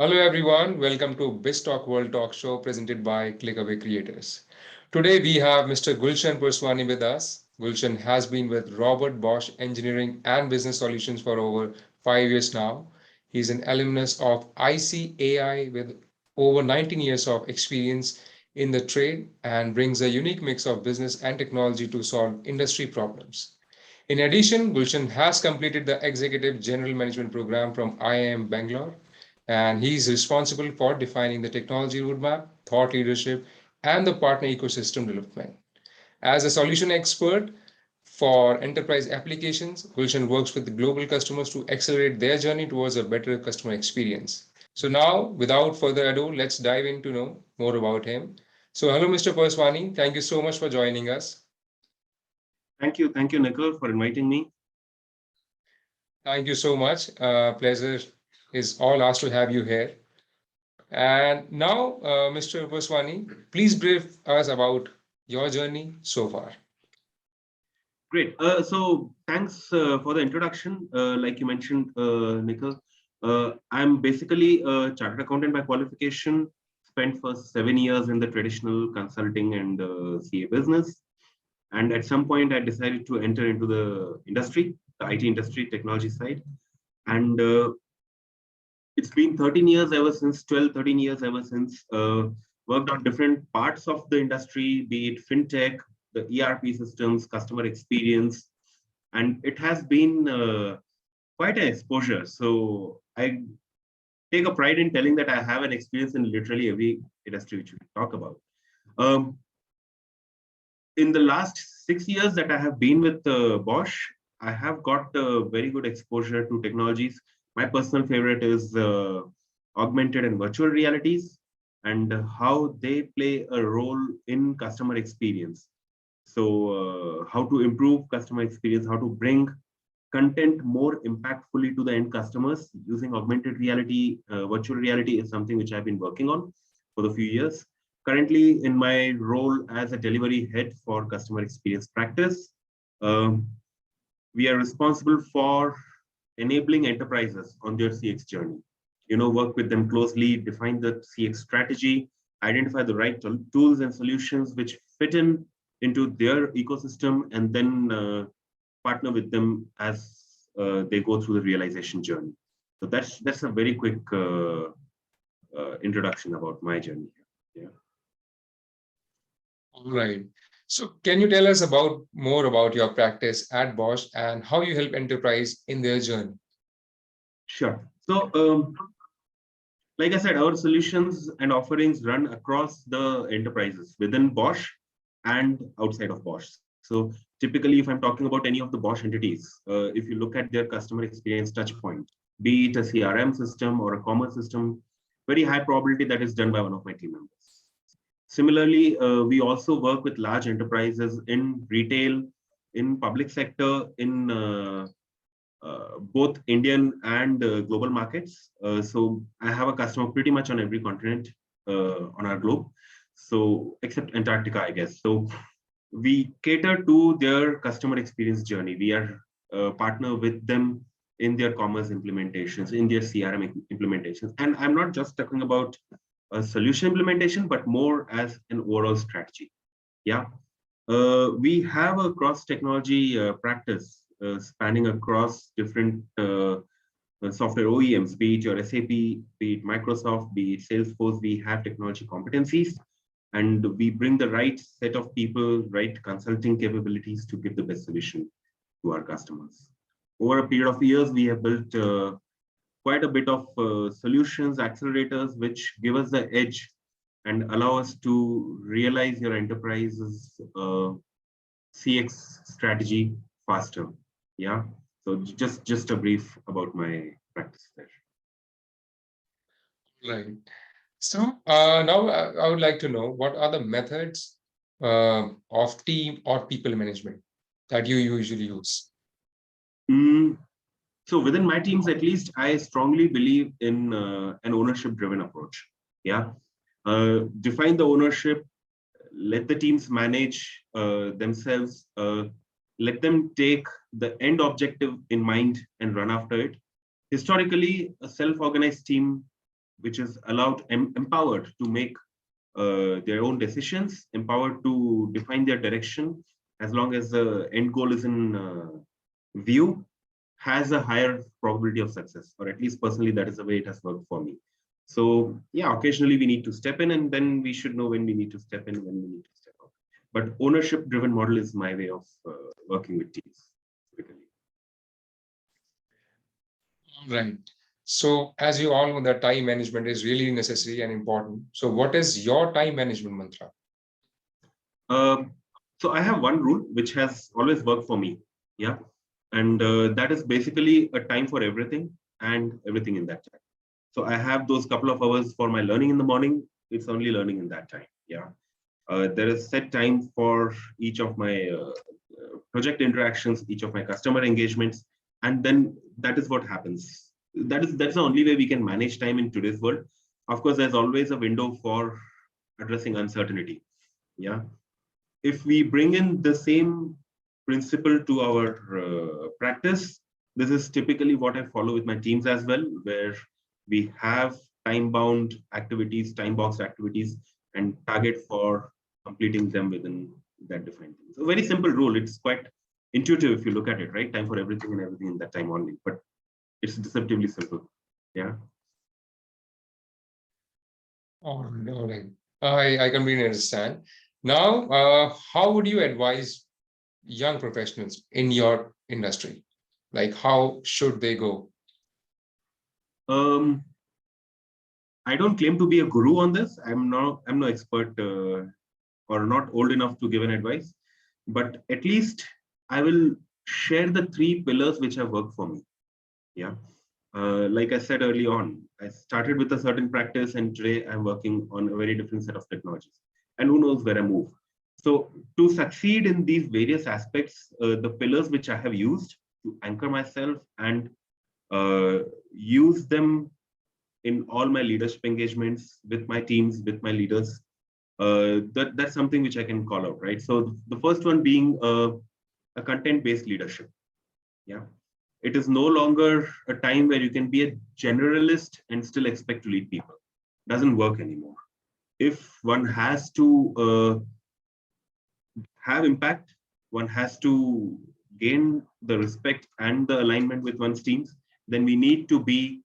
Hello everyone, welcome to BizzTalk World Talk Show presented by Clickaway Creators. Today we have Mr. Gulshan Purswani with us. Gulshan has been with Robert Bosch Engineering and Business Solutions for over 5 years now. He's an alumnus of ICAI with over 19 years of experience in the trade and brings a unique mix of business and technology to solve industry problems. In addition, Gulshan has completed the Executive General Management Program from IIM Bangalore, and he is responsible for defining the technology roadmap, thought leadership, and the partner ecosystem development. As a solution expert for enterprise applications, Gulshan works with the global customers to accelerate their journey towards a better customer experience. So now, without further ado, let's dive in to know more about him. So hello, Mr. Perswani. Thank you so much for joining us. Thank you, Nicole, for inviting me. Thank you so much. Pleasure is all ours to have you here. And now, Mr. Purswani, please brief us about your journey so far. Great. So thanks for the introduction. Like you mentioned, Nicole, I'm basically a chartered accountant by qualification. Spent for 7 years in the traditional consulting and CA business, and at some point, I decided to enter into the industry, the IT industry, technology side, and it's been 13 years ever since, 12, 13 years ever since. Worked on different parts of the industry, be it fintech, the ERP systems, customer experience, and it has been quite an exposure. So I take a pride in telling that I have an experience in literally every industry which we talk about. Um, in the last 6 years that I have been with Bosch, I have got very good exposure to technologies. My personal favorite is augmented and virtual realities and how they play a role in customer experience. So, how to improve customer experience, how to bring content more impactfully to the end customers using augmented reality, virtual reality is something which I've been working on for the few years. Currently, in my role as a delivery head for customer experience practice, um, we are responsible for enabling enterprises on their CX journey. Work with them closely, define the CX strategy, identify the right tools and solutions which fit in into their ecosystem, and then partner with them as they go through the realization journey. So that's a very quick introduction about my journey. Yeah. All right. So can you tell us about more about your practice at Bosch and how you help enterprise in their journey? Sure. So, like I said, our solutions and offerings run across the enterprises within Bosch and outside of Bosch. So typically, if I'm talking about any of the Bosch entities, if you look at their customer experience touch point, be it a CRM system or a commerce system, very high probability that is done by one of my team members. Similarly, we also work with large enterprises in retail, in public sector, in both Indian and global markets. So I have a customer pretty much on every continent on our globe. So except Antarctica, I guess. So we cater to their customer experience journey. We are partner with them in their commerce implementations, in their CRM implementations. And I'm not just talking about a solution implementation, but more as an overall strategy. Yeah. We have a cross technology practice spanning across different software OEMs, be it your SAP, be it Microsoft, be it Salesforce. We have technology competencies, and we bring the right set of people, right consulting capabilities to give the best solution to our customers. Over a period of years, we have built quite a bit of solutions, accelerators, which give us the edge and allow us to realize your enterprise's CX strategy faster. Yeah. So just a brief about my practice there. Right. So now I would like to know what are the methods of team or people management that you usually use? So within my teams, at least, I strongly believe in an ownership-driven approach. Yeah. Define the ownership, let the teams manage themselves, let them take the end objective in mind and run after it. Historically, a self-organized team which is empowered to make their own decisions, empowered to define their direction, as long as the end goal is in view, has a higher probability of success, or at least personally, that is the way it has worked for me. So yeah, occasionally we need to step in, and then we should know when we need to step in, when we need to step out. But ownership-driven model is my way of working with teams, typically. Right. So as you all know that time management is really necessary and important. So what is your time management mantra? Um, so I have one rule which has always worked for me. Yeah. And that is basically a time for everything and everything in that time. So I have those couple of hours for my learning in the morning. It's only learning in that time. Yeah. There is set time for each of my project interactions, each of my customer engagements, and then that is what happens. That's the only way we can manage time in today's world. Of course, there's always a window for addressing uncertainty. Yeah, if we bring in the same principle to our practice, this is typically what I follow with my teams as well, where we have time-bound activities, time-boxed activities, and target for completing them within that defined thing. So very simple rule. It's quite intuitive if you look at it, right? Time for everything and everything in that time only, but it's deceptively simple. Yeah. All right. I completely understand. Now, how would you advise young professionals in your industry? Like, how should they go? Um, I don't claim to be a guru on this. I'm no expert or not old enough to give an advice, but at least I will share the three pillars which have worked for me. Yeah. Like I said early on, I started with a certain practice, and today I'm working on a very different set of technologies. And who knows where I move. So, to succeed in these various aspects, the pillars which I have used to anchor myself and use them in all my leadership engagements with my teams, with my leaders, that's something which I can call out, right? So, the first one being a content-based leadership. Yeah, it is no longer a time where you can be a generalist and still expect to lead people. Doesn't work anymore. If one has to have impact, one has to gain the respect and the alignment with one's teams, then we need to be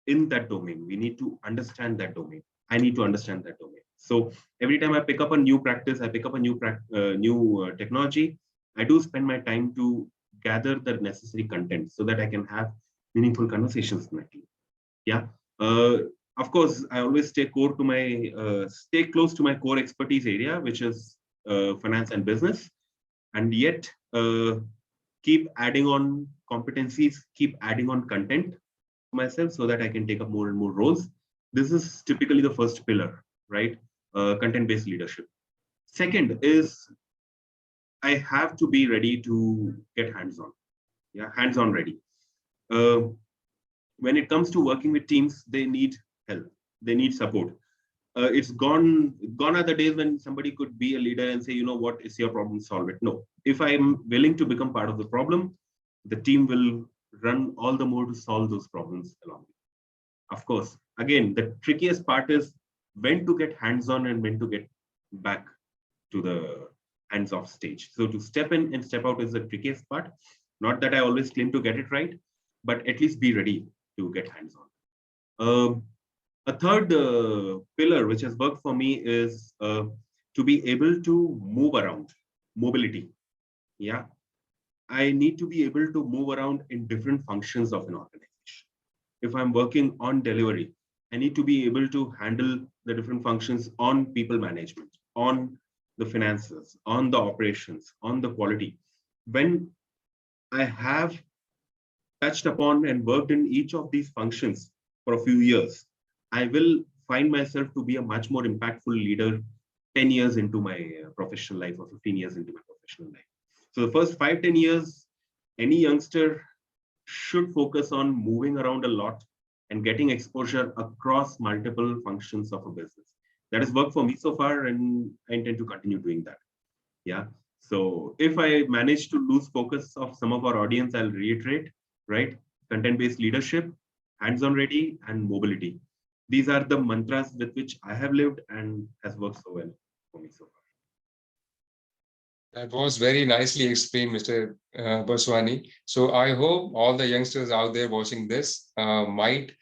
in that domain. We need to understand that domain. I need to understand that domain. So every time I pick up a new practice, I pick up a new technology, I do spend my time to gather the necessary content so that I can have meaningful conversations with my team. Yeah. Uh, of course, I always stay close to my core expertise area, which is finance and business, and yet keep adding on competencies, keep adding on content myself so that I can take up more and more roles. This is typically the first pillar, right? Content-based leadership. Second is I have to be ready to get hands-on. Yeah, hands-on ready. Uh, when it comes to working with teams, they need help. They need support. It's gone are the days when somebody could be a leader and say, you know what, is your problem, solve it. No, if I'm willing to become part of the problem, the team will run all the more to solve those problems along. Of course, again, the trickiest part is when to get hands-on and when to get back to the hands-off stage. So to step in and step out is the trickiest part. Not that I always claim to get it right, but at least be ready to get hands-on. A third pillar which has worked for me is to be able to move around, mobility. Yeah, I need to be able to move around in different functions of an organization. If I'm working on delivery, I need to be able to handle the different functions on people management, on the finances, on the operations, on the quality. When I have touched upon and worked in each of these functions for a few years, I will find myself to be a much more impactful leader 10 years into my professional life or 15 years into my professional life. So the first 5-10 years, any youngster should focus on moving around a lot and getting exposure across multiple functions of a business. That has worked for me so far, and I intend to continue doing that. Yeah. So if I manage to lose focus of some of our audience, I'll reiterate, right? Content-based leadership, hands-on ready, and mobility. these are the mantras with which I have lived and has worked so well for me so far. That was very nicely explained, Mr. Purswani. So I hope all the youngsters out there watching this might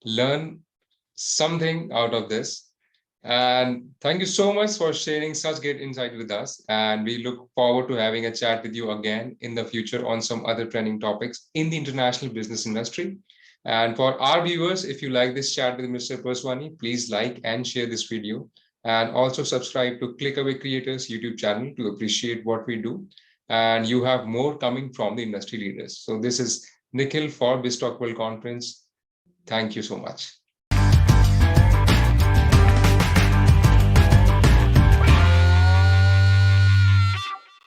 learn something out of this. And thank you so much for sharing such great insight with us. And we look forward to having a chat with you again in the future on some other trending topics in the international business industry. And for our viewers, if you like this chat with Mr. Purswani, please like and share this video. And also subscribe to ClickAway Creators YouTube channel to appreciate what we do. And you have more coming from the industry leaders. So this is Nikhil for BizzTalk World Conference. Thank you so much.